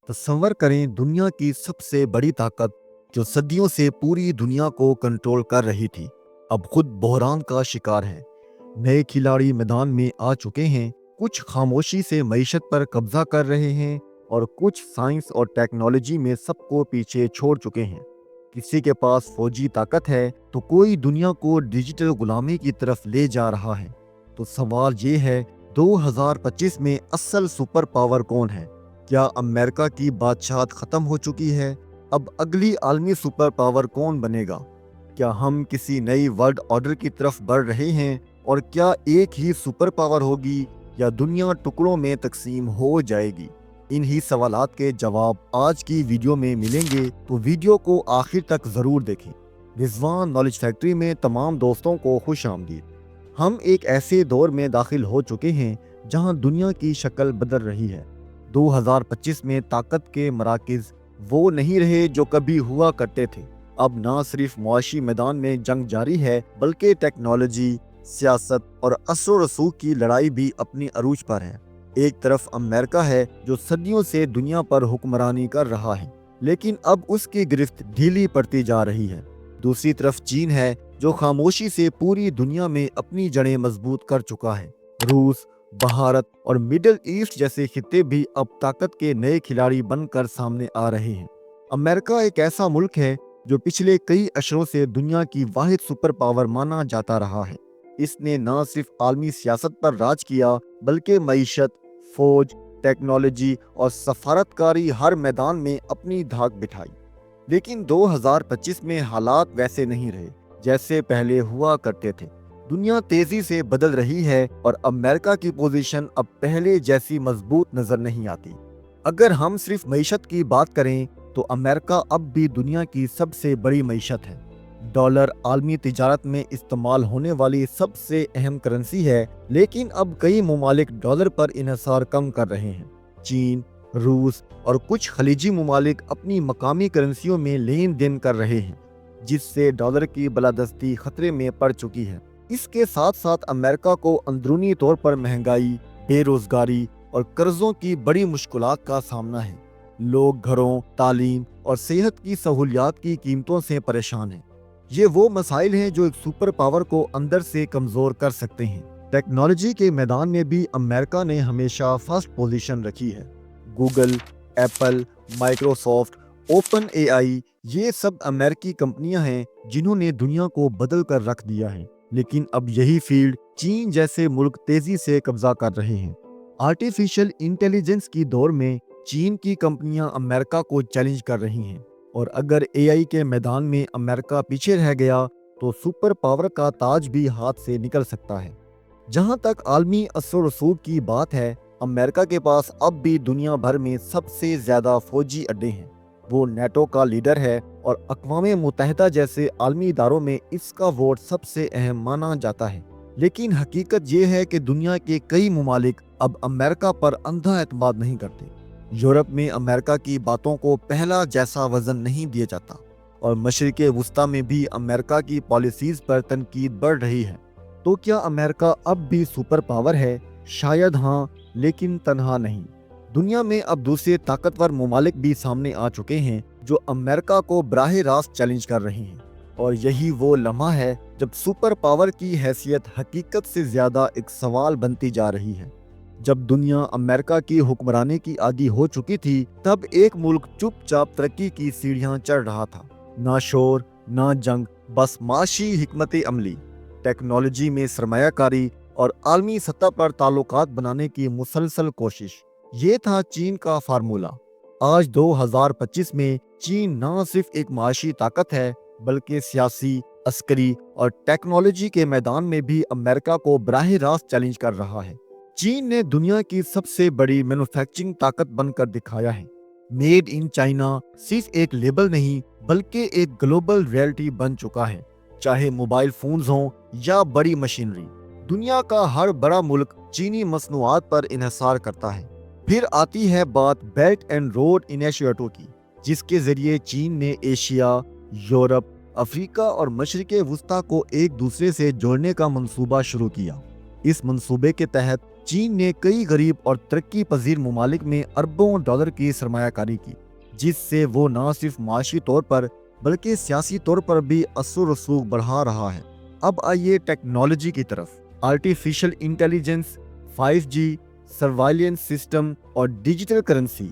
तस्वर करें दुनिया की सबसे बड़ी ताकत जो सदियों से पूरी दुनिया को कंट्रोल कर रही थी, अब खुद बहरान का शिकार है। नए खिलाड़ी मैदान में आ चुके हैं, कुछ खामोशी से मईशत पर कब्जा कर रहे हैं और कुछ साइंस और टेक्नोलॉजी में सबको पीछे छोड़ चुके हैं। किसी के पास फौजी ताकत है तो कोई दुनिया को डिजिटल गुलामी की तरफ ले जा रहा है। तो सवाल ये है, 2025 में असल सुपर पावर कौन है? क्या अमेरिका की बादशाहत खत्म हो चुकी है? अब अगली आलमी सुपर पावर कौन बनेगा? क्या हम किसी नई वर्ल्ड ऑर्डर की तरफ बढ़ रहे हैं? और क्या एक ही सुपर पावर होगी या दुनिया टुकड़ों में तकसीम हो जाएगी? इन्हीं सवालात के जवाब आज की वीडियो में मिलेंगे, तो वीडियो को आखिर तक ज़रूर देखें। रिजवान नॉलेज फैक्ट्री में तमाम दोस्तों को खुश आमदीद। हम एक ऐसे दौर में दाखिल हो चुके हैं जहां दुनिया की शक्ल बदल रही है। 2025 में ताकत के मराकज़ वो नहीं रहे जो कभी हुआ करते थे। अब ना सिर्फ मुआशी मैदान में जंग जारी है, बल्कि टेक्नोलॉजी, सियासत और असर व रसूख की लड़ाई भी अपनी अरूज पर है। एक तरफ अमेरिका है जो सदियों से दुनिया पर हुक्मरानी कर रहा है, लेकिन अब उसकी गिरफ्त ढीली पड़ती जा रही है। दूसरी तरफ चीन है जो खामोशी से पूरी दुनिया में अपनी जड़ें मजबूत कर चुका है। रूस, भारत और मिडिल ईस्ट जैसे खित्ते भी अब ताकत के नए खिलाड़ी बनकर सामने आ रहे हैं। अमेरिका एक ऐसा मुल्क है जो पिछले कई अशरों से दुनिया की वाहिद सुपर पावर माना जाता रहा है। इसने न सिर्फ आलमी सियासत पर राज किया, बल्कि मईशत, फौज, टेक्नोलॉजी और सफारतकारी हर मैदान में अपनी धाक बिठाई। लेकिन 2025 में हालात वैसे नहीं रहे जैसे पहले हुआ करते थे। दुनिया तेजी से बदल रही है और अमेरिका की पोजीशन अब पहले जैसी मजबूत नजर नहीं आती। अगर हम सिर्फ मईशत की बात करें तो अमेरिका अब भी दुनिया की सबसे बड़ी मईशत है। डॉलर आलमी तिजारत में इस्तेमाल होने वाली सबसे अहम करेंसी है, लेकिन अब कई ममालिक डॉलर पर इन्हिसार कम कर रहे हैं। चीन, रूस और कुछ खलीजी ममालिक अपनी मकामी करेंसियों में लेन देन कर रहे हैं, जिससे डॉलर की बलादस्ती खतरे में पड़ चुकी है। इसके साथ साथ अमेरिका को अंदरूनी तौर पर महंगाई, बेरोजगारी और कर्जों की बड़ी मुश्किलात का सामना है। लोग घरों, तालीम और सेहत की सहूलियात की कीमतों से परेशान हैं। ये वो मसाइल हैं जो एक सुपर पावर को अंदर से कमजोर कर सकते हैं। टेक्नोलॉजी के मैदान में भी अमेरिका ने हमेशा फर्स्ट पोजीशन रखी है। Google, Apple, Microsoft, open AI, ये सब अमेरिकी कंपनियां हैं जिन्होंने दुनिया को बदल कर रख दिया है। लेकिन अब यही फील्ड चीन जैसे मुल्क तेजी से कब्जा कर रहे हैं। आर्टिफिशियल इंटेलिजेंस की दौर में चीन की कंपनियां अमेरिका को चैलेंज कर रही हैं, और अगर एआई के मैदान में अमेरिका पीछे रह गया तो सुपर पावर का ताज भी हाथ से निकल सकता है। जहां तक आलमी असर रसूख की बात है, अमेरिका के पास अब भी दुनिया भर में सबसे ज्यादा फौजी अड्डे हैं। वो नेटो का लीडर है और अक़वाम मुत्तहिदा जैसे आलमी इदारों में इसका वोट सबसे अहम माना जाता है। लेकिन हकीकत ये है कि दुनिया के कई ममालिक अब अमेरिका पर अंधा एतमाद नहीं करते। यूरोप में अमेरिका की बातों को पहला जैसा वजन नहीं दिया जाता, और मशरिक़ वुस्ता में भी अमेरिका की पॉलिसीज पर तनकीद बढ़ रही है। तो क्या अमेरिका अब भी सुपर पावर है? शायद हाँ, लेकिन तन्हा नहीं। दुनिया में अब दूसरे ताकतवर ममालिक भी सामने आ चुके हैं जो अमेरिका को बराह रास्त चैलेंज कर रहे हैं। और यही वो लम्हा है जब सुपर पावर की हैसियत हकीकत से ज्यादा एक सवाल बनती जा रही है। जब दुनिया अमेरिका की हुक्मरानी की आदी हो चुकी थी, तब एक मुल्क चुपचाप तरक्की की सीढ़ियां चढ़ रहा था। ना शोर, ना जंग, बस माशी हिकमत अमली, टेक्नोलॉजी में सरमायाकारी और आलमी सतह पर ताल्लुकात बनाने की मुसलसल कोशिश। ये था चीन का फार्मूला। आज 2025 में चीन न सिर्फ एक माशी ताकत है, बल्कि सियासी, अस्करी और टेक्नोलॉजी के मैदान में भी अमेरिका को बराह रास्त चैलेंज कर रहा है। चीन ने दुनिया की सबसे बड़ी मैन्युफैक्चरिंग ताकत बनकर दिखाया है। मेड इन चाइना सिर्फ एक लेबल नहीं, बल्कि एक ग्लोबल रियलिटी बन चुका है। चाहे मोबाइल फोन्स हों या बड़ी मशीनरी, दुनिया का हर बड़ा मुल्क चीनी मसनूआत पर इन्हिसार करता है। फिर आती है बात बेल्ट एंड रोड इनिशिएटिव की, जिसके जरिए चीन ने एशिया, यूरोप, अफ्रीका और मशरिक़ वुस्ता को एक दूसरे से जोड़ने का मंसूबा शुरू किया। इस मंसूबे के तहत چین نے کئی غریب اور ترقی پذیر ممالک میں اربوں ڈالر کی سرمایہ کاری کی، جس سے وہ نہ صرف معاشی طور پر بلکہ سیاسی طور پر بھی اثر و رسوخ بڑھا رہا ہے۔ اب آئیے ٹیکنالوجی کی طرف۔ آرٹیفیشل انٹیلیجنس، 5G، سروائلنس سسٹم اور ڈیجیٹل کرنسی،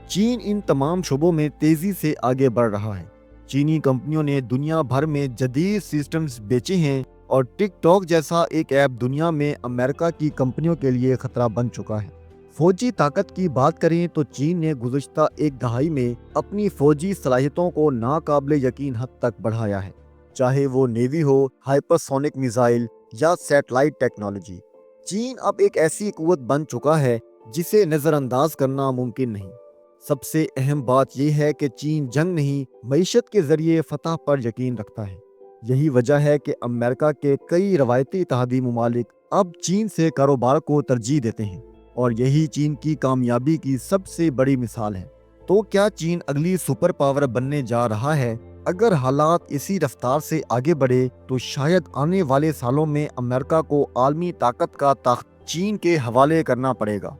چین ان تمام شعبوں میں تیزی سے آگے بڑھ رہا ہے۔ چینی کمپنیوں نے دنیا بھر میں جدید سسٹمز بیچے ہیں اور ٹک ٹاک جیسا ایک ایپ دنیا میں امریکہ کی کمپنیوں کے لیے خطرہ بن چکا ہے۔ فوجی طاقت کی بات کریں تو چین نے گزشتہ ایک دہائی میں اپنی فوجی صلاحیتوں کو ناقابل یقین حد تک بڑھایا ہے، چاہے وہ نیوی ہو، ہائپرسونک میزائل یا سیٹلائٹ ٹیکنالوجی۔ چین اب ایک ایسی قوت بن چکا ہے جسے نظر انداز کرنا ممکن نہیں۔ سب سے اہم بات یہ ہے کہ چین جنگ نہیں، معیشت کے ذریعے فتح پر یقین رکھتا ہے۔ یہی وجہ ہے کہ امریکہ کے کئی روایتی اتحادی ممالک اب چین سے کاروبار کو ترجیح دیتے ہیں، اور یہی چین کی کامیابی کی سب سے بڑی مثال ہے۔ تو کیا چین اگلی سپر پاور بننے جا رہا ہے؟ اگر حالات اسی رفتار سے آگے بڑھے تو شاید آنے والے سالوں میں امریکہ کو عالمی طاقت کا تخت چین کے حوالے کرنا پڑے گا۔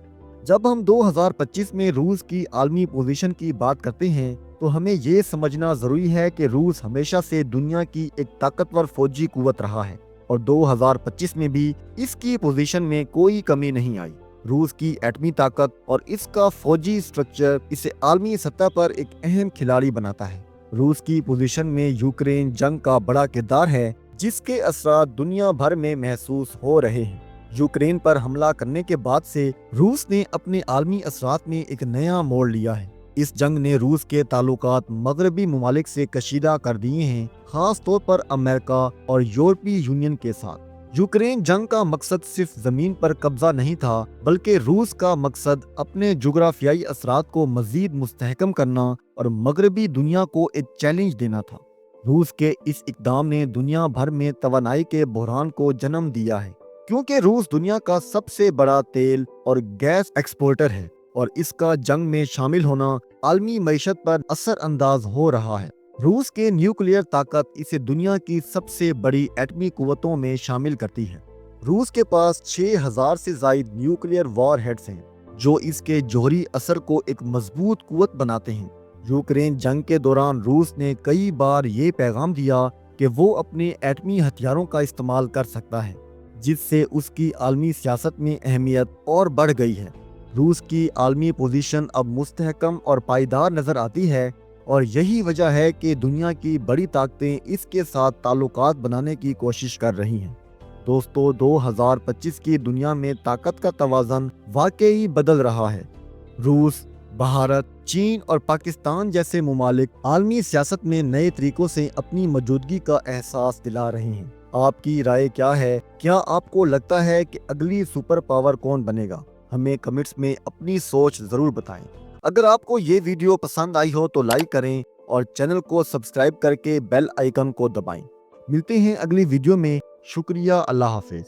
جب ہم 2025 میں روس کی عالمی پوزیشن کی بات کرتے ہیں تو ہمیں یہ سمجھنا ضروری ہے کہ روس ہمیشہ سے دنیا کی ایک طاقتور فوجی قوت رہا ہے، اور 2025 میں بھی اس کی پوزیشن میں کوئی کمی نہیں آئی۔ روس کی ایٹمی طاقت اور اس کا فوجی سٹرکچر اسے عالمی سطح پر ایک اہم کھلاڑی بناتا ہے۔ روس کی پوزیشن میں یوکرین جنگ کا بڑا کردار ہے، جس کے اثرات دنیا بھر میں محسوس ہو رہے ہیں۔ یوکرین پر حملہ کرنے کے بعد سے روس نے اپنے عالمی اثرات میں ایک نیا موڑ لیا ہے۔ اس جنگ نے روس کے تعلقات مغربی ممالک سے کشیدہ کر دیے ہیں، خاص طور پر امریکہ اور یورپی یونین کے ساتھ۔ یوکرین جنگ کا مقصد صرف زمین پر قبضہ نہیں تھا، بلکہ روس کا مقصد اپنے جغرافیائی اثرات کو مزید مستحکم کرنا اور مغربی دنیا کو ایک چیلنج دینا تھا۔ روس کے اس اقدام نے دنیا بھر میں توانائی کے بحران کو جنم دیا ہے، کیونکہ روس دنیا کا سب سے بڑا تیل اور گیس ایکسپورٹر ہے، اور اس کا جنگ میں شامل ہونا عالمی معیشت پر اثر انداز ہو رہا ہے۔ روس کے نیوکلیئر طاقت اسے دنیا کی سب سے بڑی ایٹمی قوتوں میں شامل کرتی ہے۔ روس کے پاس 6000 سے زائد نیوکلیئر وار ہیڈز ہیں، جو اس کے جوہری اثر کو ایک مضبوط قوت بناتے ہیں۔ یوکرین جنگ کے دوران روس نے کئی بار یہ پیغام دیا کہ وہ اپنے ایٹمی ہتھیاروں کا استعمال کر سکتا ہے، جس سے اس کی عالمی سیاست میں اہمیت اور بڑھ گئی ہے۔ روس کی عالمی پوزیشن اب مستحکم اور پائیدار نظر آتی ہے، اور یہی وجہ ہے کہ دنیا کی بڑی طاقتیں اس کے ساتھ تعلقات بنانے کی کوشش کر رہی ہیں۔ دوستو، 2025 کی دنیا میں طاقت کا توازن واقعی بدل رہا ہے۔ روس، بھارت، چین اور پاکستان جیسے ممالک عالمی سیاست میں نئے طریقوں سے اپنی موجودگی کا احساس دلا رہے ہیں۔ آپ کی رائے کیا ہے؟ کیا آپ کو لگتا ہے کہ اگلی سپر پاور کون بنے گا؟ ہمیں کمنٹس میں اپنی سوچ ضرور بتائیں۔ اگر آپ کو یہ ویڈیو پسند آئی ہو تو لائک کریں اور چینل کو سبسکرائب کر کے بیل آئیکن کو دبائیں۔ ملتے ہیں اگلی ویڈیو میں۔ شکریہ، اللہ حافظ۔